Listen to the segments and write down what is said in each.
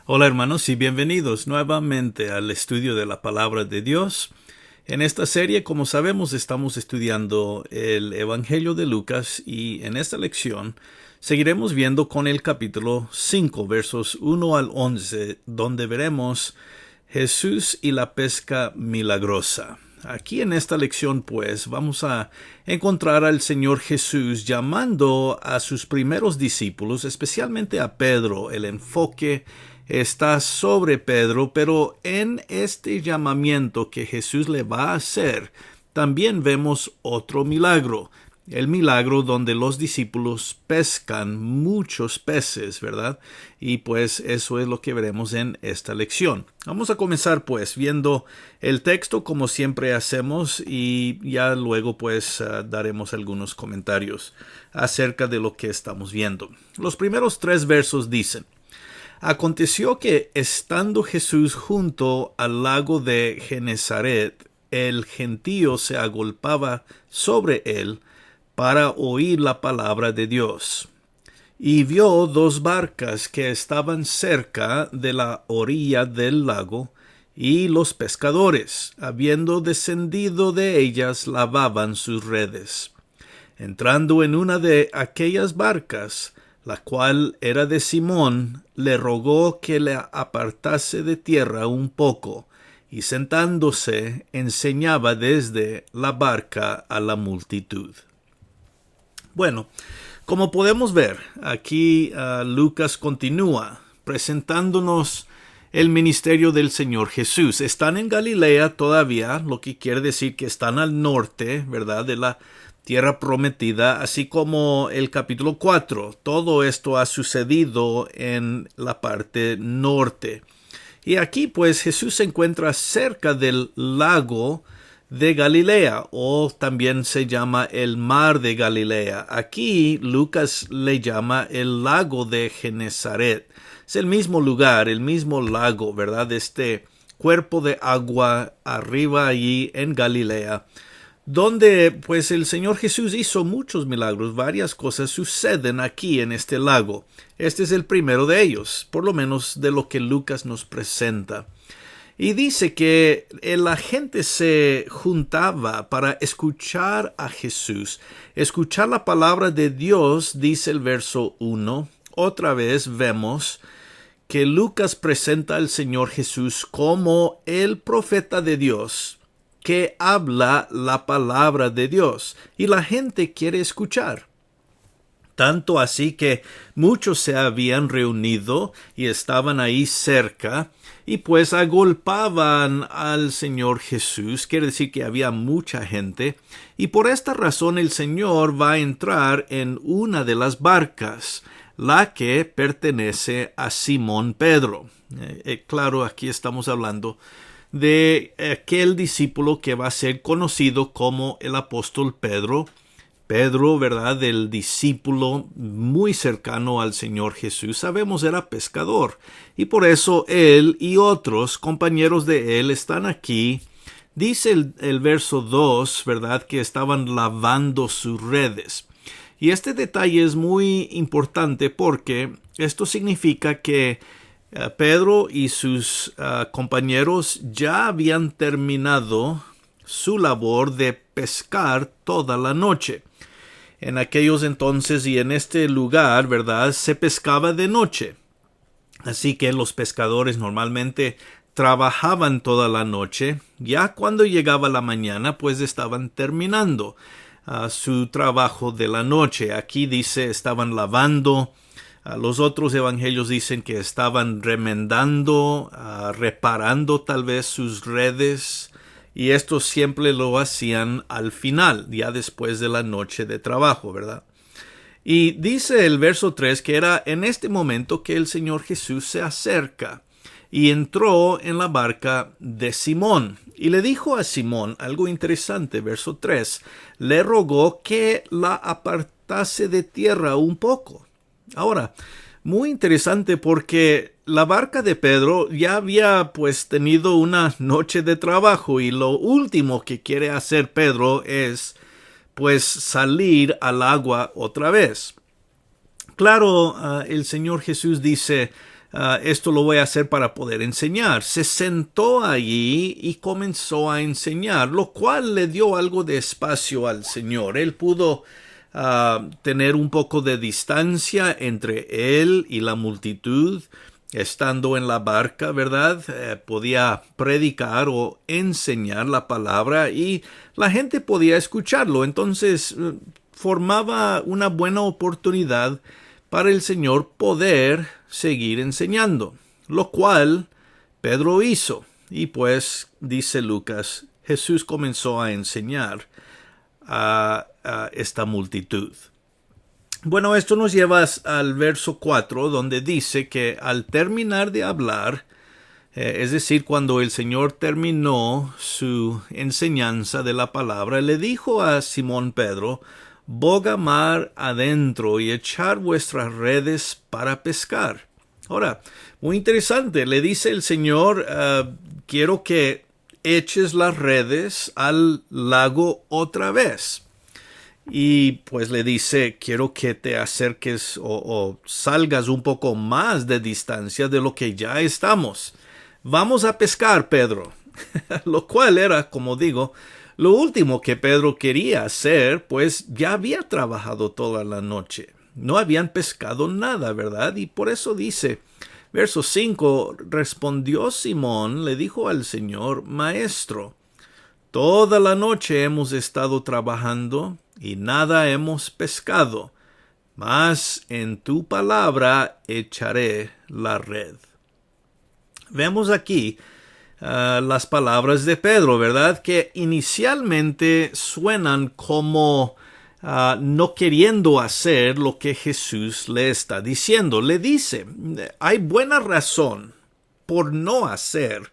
Hola hermanos y bienvenidos nuevamente al estudio de la palabra de Dios. En esta serie, como sabemos, estamos estudiando el Evangelio de Lucas y en esta lección seguiremos viendo con el capítulo 5, versos 1 al 11, donde veremos Jesús y la pesca milagrosa. Aquí en esta lección, pues, vamos a encontrar al Señor Jesús llamando a sus primeros discípulos, especialmente a Pedro. El enfoque está sobre Pedro, pero en este llamamiento que Jesús le va a hacer, también vemos otro milagro. El milagro donde los discípulos pescan muchos peces, ¿verdad? Y pues eso es lo que veremos en esta lección. Vamos a comenzar pues viendo el texto como siempre hacemos y ya luego pues daremos algunos comentarios acerca de lo que estamos viendo. Los primeros 3 versos dicen: Aconteció que, estando Jesús junto al lago de Genezaret, el gentío se agolpaba sobre él para oír la palabra de Dios. Y vio 2 barcas que estaban cerca de la orilla del lago, y los pescadores, habiendo descendido de ellas, lavaban sus redes. Entrando en una de aquellas barcas, la cual era de Simón, le rogó que le apartase de tierra un poco, y sentándose enseñaba desde la barca a la multitud. Bueno, como podemos ver, aquí Lucas continúa presentándonos el ministerio del Señor Jesús. Están en Galilea todavía, lo que quiere decir que están al norte, ¿verdad?, de la tierra prometida, así como el capítulo 4. Todo esto ha sucedido en la parte norte. Y aquí pues Jesús se encuentra cerca del lago de Galilea, o también se llama el mar de Galilea. Aquí Lucas le llama el lago de Genezaret. Es el mismo lugar, el mismo lago, ¿verdad? Este cuerpo de agua arriba allí en Galilea, donde pues el Señor Jesús hizo muchos milagros. Varias cosas suceden aquí en este lago. Este es el primero de ellos, por lo menos de lo que Lucas nos presenta. Y dice que la gente se juntaba para escuchar a Jesús, escuchar la palabra de Dios, dice el verso 1. Otra vez vemos que Lucas presenta al Señor Jesús como el profeta de Dios, que habla la palabra de Dios, y la gente quiere escuchar. Tanto así que muchos se habían reunido y estaban ahí cerca, y pues agolpaban al Señor Jesús. Quiere decir que había mucha gente, y por esta razón el Señor va a entrar en una de las barcas, la que pertenece a Simón Pedro. Claro, aquí estamos hablando de aquel discípulo que va a ser conocido como el apóstol Pedro. Pedro, ¿verdad?, del discípulo muy cercano al Señor Jesús, sabemos era pescador, y por eso él y otros compañeros de él están aquí. Dice el verso 2, ¿verdad?, que estaban lavando sus redes. Y este detalle es muy importante porque esto significa que Pedro y sus compañeros ya habían terminado su labor de pescar toda la noche. En aquellos entonces y en este lugar, ¿verdad?, se pescaba de noche. Así que los pescadores normalmente trabajaban toda la noche. Ya cuando llegaba la mañana, pues estaban terminando su trabajo de la noche. Aquí dice estaban lavando. Los otros evangelios dicen que estaban remendando, reparando tal vez sus redes. Y esto siempre lo hacían al final, ya después de la noche de trabajo, ¿verdad? Y dice el verso 3 que era en este momento que el Señor Jesús se acerca y entró en la barca de Simón. Y le dijo a Simón algo interesante, verso 3, le rogó que la apartase de tierra un poco. Ahora, muy interesante porque la barca de Pedro ya había pues tenido una noche de trabajo, y lo último que quiere hacer Pedro es pues salir al agua otra vez. Claro, el Señor Jesús dice, esto lo voy a hacer para poder enseñar. Se sentó allí y comenzó a enseñar, lo cual le dio algo de espacio al Señor. Él pudo tener un poco de distancia entre él y la multitud, estando en la barca, ¿verdad? Podía predicar o enseñar la palabra y la gente podía escucharlo. Entonces, formaba una buena oportunidad para el Señor poder seguir enseñando, lo cual Pedro hizo. Y pues, dice Lucas, Jesús comenzó a enseñar a esta multitud. Bueno, esto nos lleva al verso 4, donde dice que al terminar de hablar, es decir, cuando el Señor terminó su enseñanza de la palabra, le dijo a Simón Pedro: boga mar adentro y echar vuestras redes para pescar. Ahora, muy interesante, le dice el Señor, quiero que eches las redes al lago otra vez. Y pues le dice, quiero que te acerques o salgas un poco más de distancia de lo que ya estamos. Vamos a pescar, Pedro. Lo cual era, como digo, lo último que Pedro quería hacer, pues ya había trabajado toda la noche. No habían pescado nada, ¿verdad? Y por eso dice, verso 5, respondió Simón, le dijo al Señor: Maestro, toda la noche hemos estado trabajando y nada hemos pescado, mas en tu palabra echaré la red. Vemos aquí las palabras de Pedro, ¿verdad? Que inicialmente suenan como no queriendo hacer lo que Jesús le está diciendo. Le dice, hay buena razón por no hacer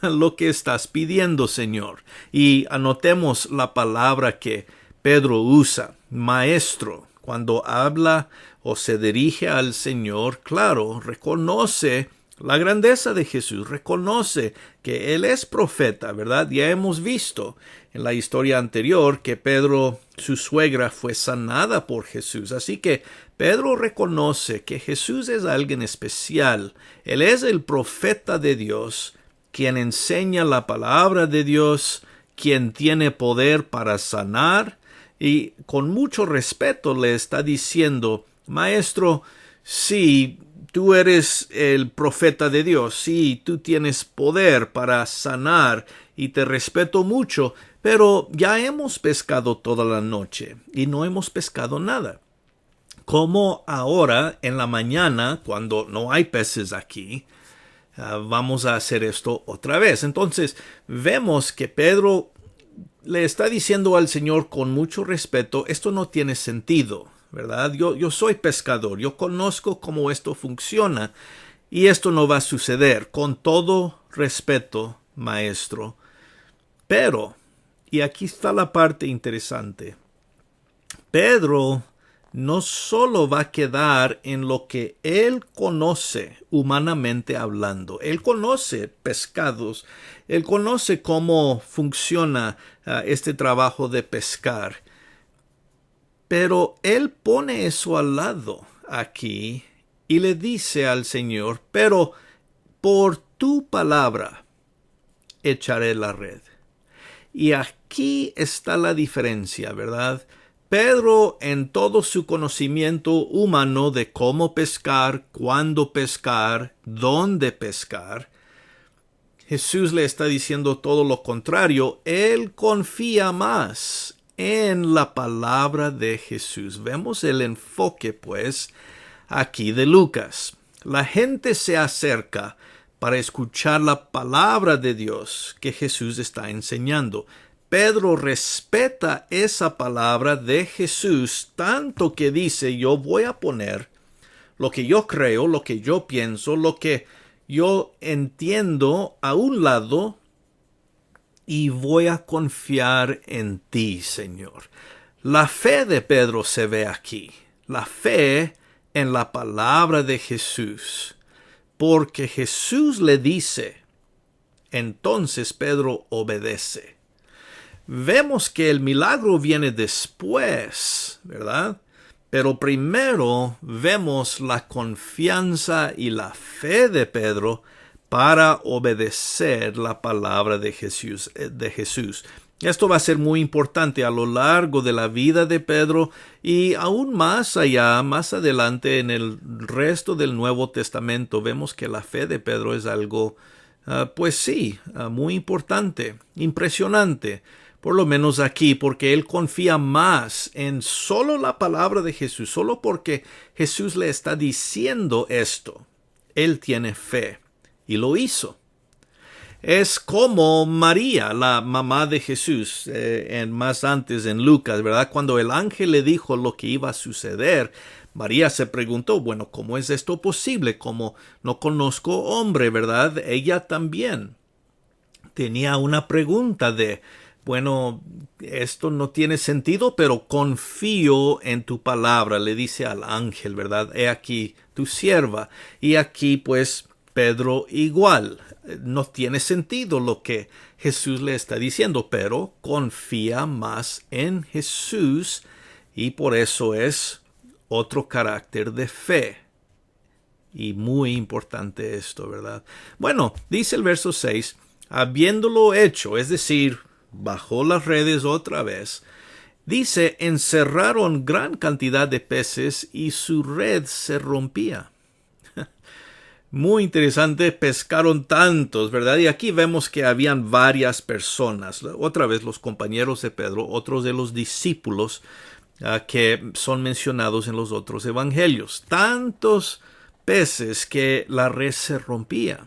lo que estás pidiendo, Señor. Y anotemos la palabra que Pedro usa, maestro. Cuando habla o se dirige al Señor, claro, reconoce la grandeza de Jesús, reconoce que Él es profeta, ¿verdad? Ya hemos visto en la historia anterior que Pedro, su suegra, fue sanada por Jesús. Así que Pedro reconoce que Jesús es alguien especial. Él es el profeta de Dios, quien enseña la palabra de Dios, quien tiene poder para sanar, y con mucho respeto le está diciendo, maestro, sí, tú eres el profeta de Dios, sí, tú tienes poder para sanar y te respeto mucho, pero ya hemos pescado toda la noche y no hemos pescado nada. ¿Cómo ahora en la mañana, cuando no hay peces aquí, vamos a hacer esto otra vez? Entonces vemos que Pedro le está diciendo al Señor con mucho respeto, esto no tiene sentido, ¿verdad? Yo soy pescador, yo conozco cómo esto funciona y esto no va a suceder. Con todo respeto, maestro. Pero, y aquí está la parte interesante, Pedro no solo va a quedar en lo que él conoce humanamente hablando. Él conoce pescados, él conoce cómo funciona este trabajo de pescar. Pero él pone eso al lado aquí y le dice al Señor, pero por tu palabra echaré la red. Y aquí está la diferencia, ¿verdad? Pedro, en todo su conocimiento humano de cómo pescar, cuándo pescar, dónde pescar, Jesús le está diciendo todo lo contrario. Él confía más en la palabra de Jesús. Vemos el enfoque, pues, aquí de Lucas. La gente se acerca para escuchar la palabra de Dios que Jesús está enseñando. Pedro respeta esa palabra de Jesús tanto que dice, yo voy a poner lo que yo creo, lo que yo pienso, lo que yo entiendo a un lado y voy a confiar en ti, Señor. La fe de Pedro se ve aquí, la fe en la palabra de Jesús, porque Jesús le dice, entonces Pedro obedece. Vemos que el milagro viene después, ¿verdad? Pero primero vemos la confianza y la fe de Pedro para obedecer la palabra de Jesús. Esto va a ser muy importante a lo largo de la vida de Pedro y aún más allá, más adelante en el resto del Nuevo Testamento, vemos que la fe de Pedro es algo, muy importante, impresionante. Por lo menos aquí, porque él confía más en solo la palabra de Jesús, solo porque Jesús le está diciendo esto. Él tiene fe y lo hizo. Es como María, la mamá de Jesús, más antes en Lucas, ¿verdad? Cuando el ángel le dijo lo que iba a suceder, María se preguntó, bueno, ¿cómo es esto posible? Como no conozco hombre, ¿verdad? Ella también tenía una pregunta de, bueno, esto no tiene sentido, pero confío en tu palabra, le dice al ángel, ¿verdad? He aquí tu sierva. Y aquí, pues, Pedro igual. No tiene sentido lo que Jesús le está diciendo, pero confía más en Jesús y por eso es otro carácter de fe. Y muy importante esto, ¿verdad? Bueno, dice el verso 6, habiéndolo hecho, es decir, bajó las redes otra vez, dice, encerraron gran cantidad de peces y su red se rompía. Muy interesante, pescaron tantos, ¿verdad? Y aquí vemos que habían varias personas, otra vez los compañeros de Pedro, otros de los discípulos que son mencionados en los otros evangelios. Tantos peces que la red se rompía.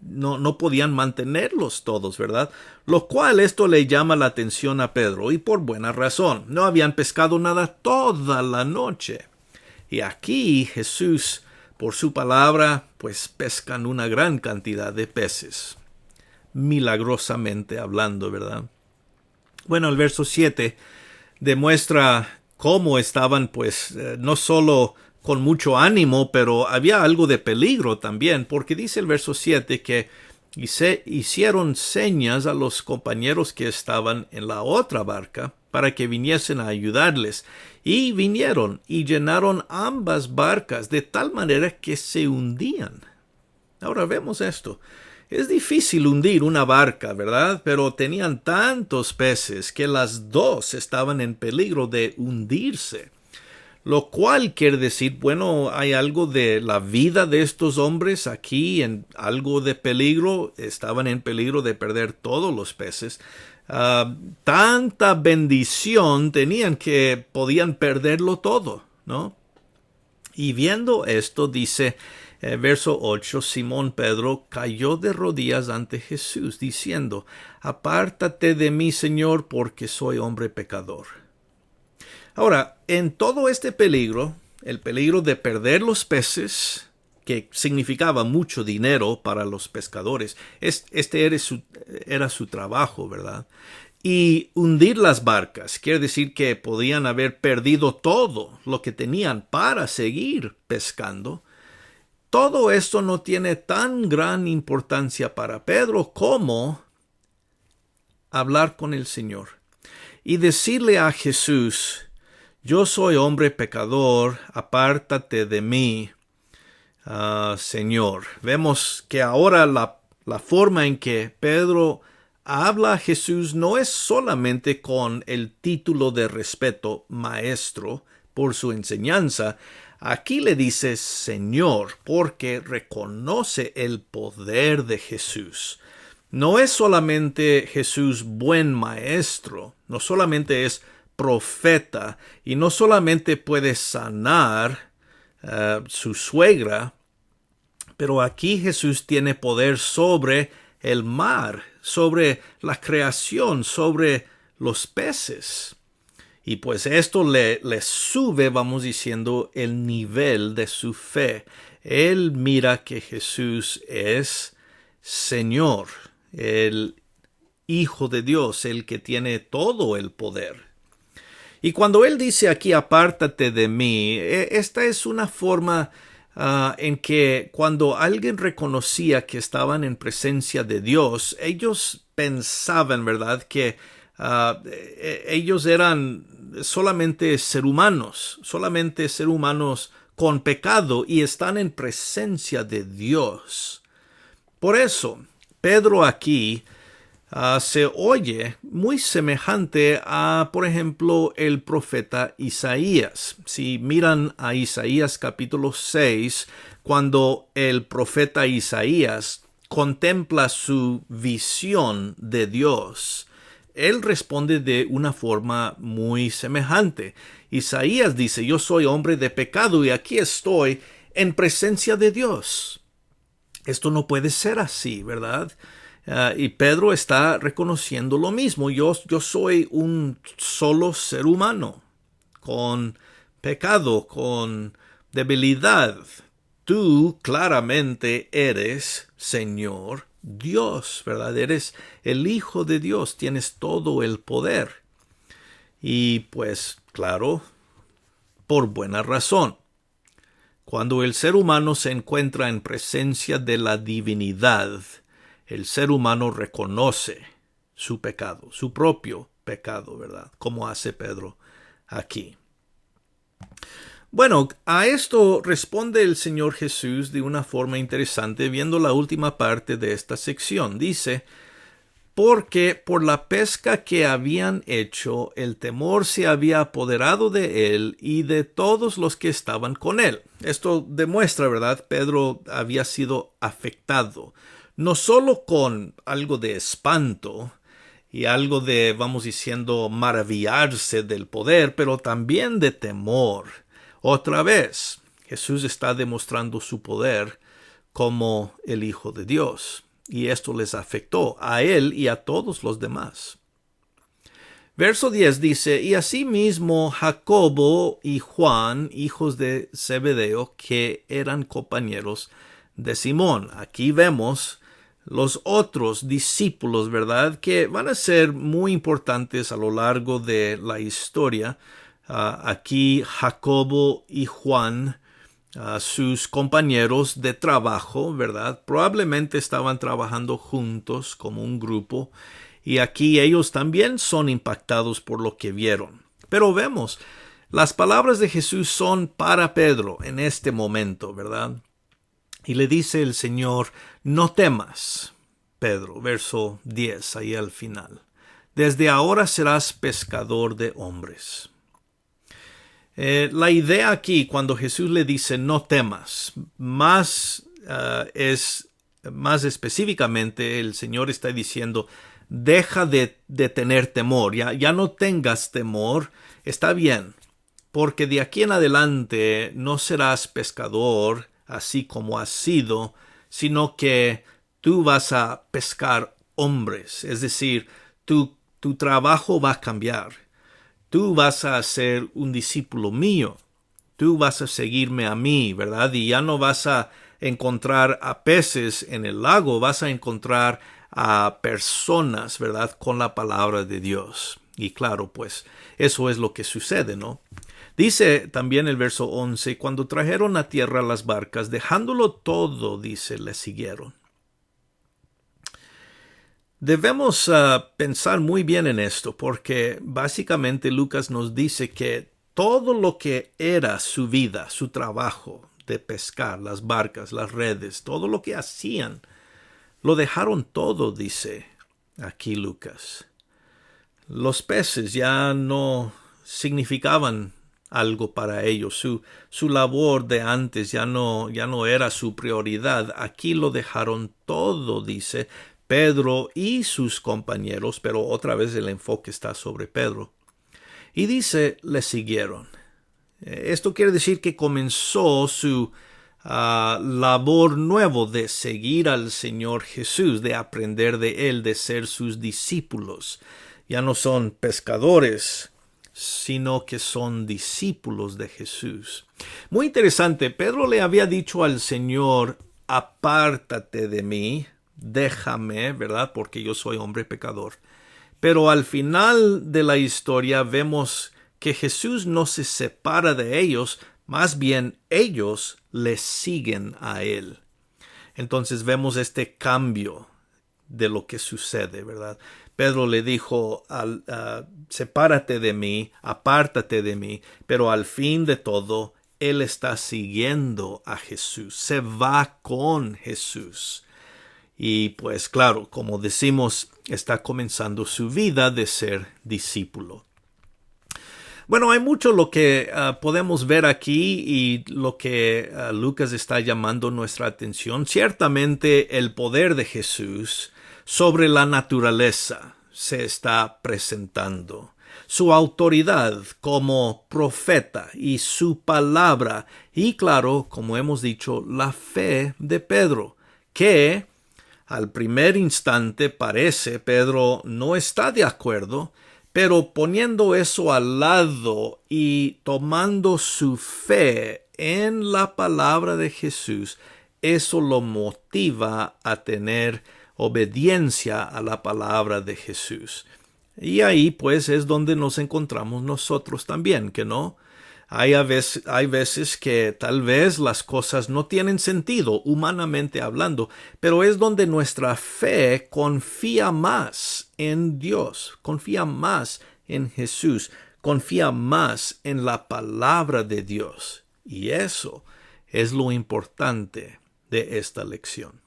No podían mantenerlos todos, ¿verdad? Lo cual esto le llama la atención a Pedro, y por buena razón. No habían pescado nada toda la noche. Y aquí Jesús, por su palabra, pues pescan una gran cantidad de peces. Milagrosamente hablando, ¿verdad? Bueno, el verso 7 demuestra cómo estaban, pues, no solo con mucho ánimo, pero había algo de peligro también, porque dice el verso 7 que hicieron señas a los compañeros que estaban en la otra barca para que viniesen a ayudarles. Y vinieron y llenaron ambas barcas de tal manera que se hundían. Ahora vemos esto. Es difícil hundir una barca, ¿verdad? Pero tenían tantos peces que las dos estaban en peligro de hundirse. Lo cual quiere decir, bueno, hay algo de la vida de estos hombres aquí, en algo de peligro, estaban en peligro de perder todos los peces. Tanta bendición tenían que podían perderlo todo, ¿no? Y viendo esto, dice verso 8, Simón Pedro cayó de rodillas ante Jesús, diciendo, apártate de mí, Señor, porque soy hombre pecador. Ahora, en todo este peligro, el peligro de perder los peces, que significaba mucho dinero para los pescadores, este era su trabajo, ¿verdad? Y hundir las barcas, quiere decir que podían haber perdido todo lo que tenían para seguir pescando. Todo esto no tiene tan gran importancia para Pedro como hablar con el Señor y decirle a Jesús, yo soy hombre pecador, apártate de mí, Señor. Vemos que ahora la forma en que Pedro habla a Jesús no es solamente con el título de respeto, maestro, por su enseñanza. Aquí le dice Señor, porque reconoce el poder de Jesús. No es solamente Jesús buen maestro, no solamente es profeta y no solamente puede sanar su suegra, pero aquí Jesús tiene poder sobre el mar, sobre la creación, sobre los peces. Y pues esto le sube, vamos diciendo, el nivel de su fe. Él mira que Jesús es Señor, el Hijo de Dios, el que tiene todo el poder. Y cuando él dice aquí, apártate de mí, esta es una forma en que cuando alguien reconocía que estaban en presencia de Dios, ellos pensaban, ¿verdad?, que ellos eran solamente ser humanos con pecado y están en presencia de Dios. Por eso, Pedro aquí se oye muy semejante a, por ejemplo, el profeta Isaías. Si miran a Isaías capítulo 6, cuando el profeta Isaías contempla su visión de Dios, él responde de una forma muy semejante. Isaías dice, yo soy hombre de pecado y aquí estoy en presencia de Dios. Esto no puede ser así, ¿verdad? Y Pedro está reconociendo lo mismo. Yo soy un solo ser humano, con pecado, con debilidad. Tú claramente eres Señor Dios, ¿verdad? Eres el Hijo de Dios, tienes todo el poder. Y pues, claro, por buena razón. Cuando el ser humano se encuentra en presencia de la divinidad, el ser humano reconoce su pecado, su propio pecado, ¿verdad? Como hace Pedro aquí. Bueno, a esto responde el Señor Jesús de una forma interesante viendo la última parte de esta sección. Dice, porque por la pesca que habían hecho, el temor se había apoderado de él y de todos los que estaban con él. Esto demuestra, ¿verdad? Pedro había sido afectado, no solo con algo de espanto y algo de, vamos diciendo, maravillarse del poder, pero también de temor. Otra vez, Jesús está demostrando su poder como el Hijo de Dios, y esto les afectó a él y a todos los demás. Verso 10 dice, y asimismo Jacobo y Juan, hijos de Zebedeo, que eran compañeros de Simón. Aquí vemos los otros discípulos, ¿verdad?, que van a ser muy importantes a lo largo de la historia. Aquí Jacobo y Juan, sus compañeros de trabajo, ¿verdad? Probablemente estaban trabajando juntos como un grupo, y aquí ellos también son impactados por lo que vieron. Pero vemos, las palabras de Jesús son para Pedro en este momento, ¿verdad? Y le dice el Señor, no temas, Pedro, verso 10, ahí al final. Desde ahora serás pescador de hombres. La idea aquí, cuando Jesús le dice no temas, más específicamente el Señor está diciendo deja de tener temor, ya no tengas temor, está bien, porque de aquí en adelante no serás pescador así como has sido, sino que tú vas a pescar hombres, es decir, tu trabajo va a cambiar. Tú vas a ser un discípulo mío. Tú vas a seguirme a mí, ¿verdad? Y ya no vas a encontrar a peces en el lago, vas a encontrar a personas, ¿verdad?, con la palabra de Dios. Y claro, pues eso es lo que sucede, ¿no? Dice también el verso 11, cuando trajeron a tierra las barcas, dejándolo todo, dice, le siguieron. Debemos pensar muy bien en esto, porque básicamente Lucas nos dice que todo lo que era su vida, su trabajo de pescar, las barcas, las redes, todo lo que hacían, lo dejaron todo, dice aquí Lucas. Los peces ya no significaban algo para ellos, su labor de antes ya no era su prioridad. Aquí lo dejaron todo, dice Pedro y sus compañeros, pero otra vez el enfoque está sobre Pedro. Y dice, le siguieron. Esto quiere decir que comenzó su labor nuevo de seguir al Señor Jesús, de aprender de Él, de ser sus discípulos. Ya no son pescadores, sino que son discípulos de Jesús. Muy interesante, Pedro le había dicho al Señor, apártate de mí, déjame, ¿verdad?, porque yo soy hombre pecador. Pero al final de la historia vemos que Jesús no se separa de ellos, más bien ellos le siguen a Él. Entonces vemos este cambio de lo que sucede, ¿verdad? Pedro le dijo, sepárate de mí, apártate de mí, pero al fin de todo, él está siguiendo a Jesús, se va con Jesús. Y pues claro, como decimos, está comenzando su vida de ser discípulo. Bueno, hay mucho lo que podemos ver aquí y lo que Lucas está llamando nuestra atención. Ciertamente el poder de Jesús sobre la naturaleza se está presentando. Su autoridad como profeta y su palabra y claro, como hemos dicho, la fe de Pedro, que al primer instante parece Pedro no está de acuerdo, pero poniendo eso al lado y tomando su fe en la palabra de Jesús, eso lo motiva a tener obediencia a la palabra de Jesús. Y ahí pues es donde nos encontramos nosotros también, ¿que no? Hay veces que tal vez las cosas no tienen sentido, humanamente hablando, pero es donde nuestra fe confía más en Dios, confía más en Jesús, confía más en la palabra de Dios. Y eso es lo importante de esta lección.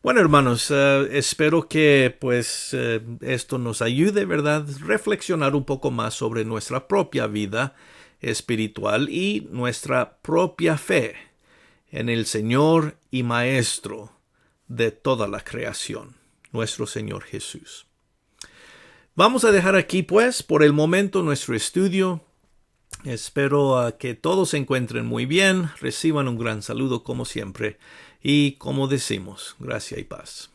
Bueno, hermanos, espero que pues esto nos ayude, ¿verdad?, reflexionar un poco más sobre nuestra propia vida espiritual y nuestra propia fe en el Señor y Maestro de toda la creación, nuestro Señor Jesús. Vamos a dejar aquí pues por el momento nuestro estudio. Espero que todos se encuentren muy bien, reciban un gran saludo como siempre y como decimos, gracia y paz.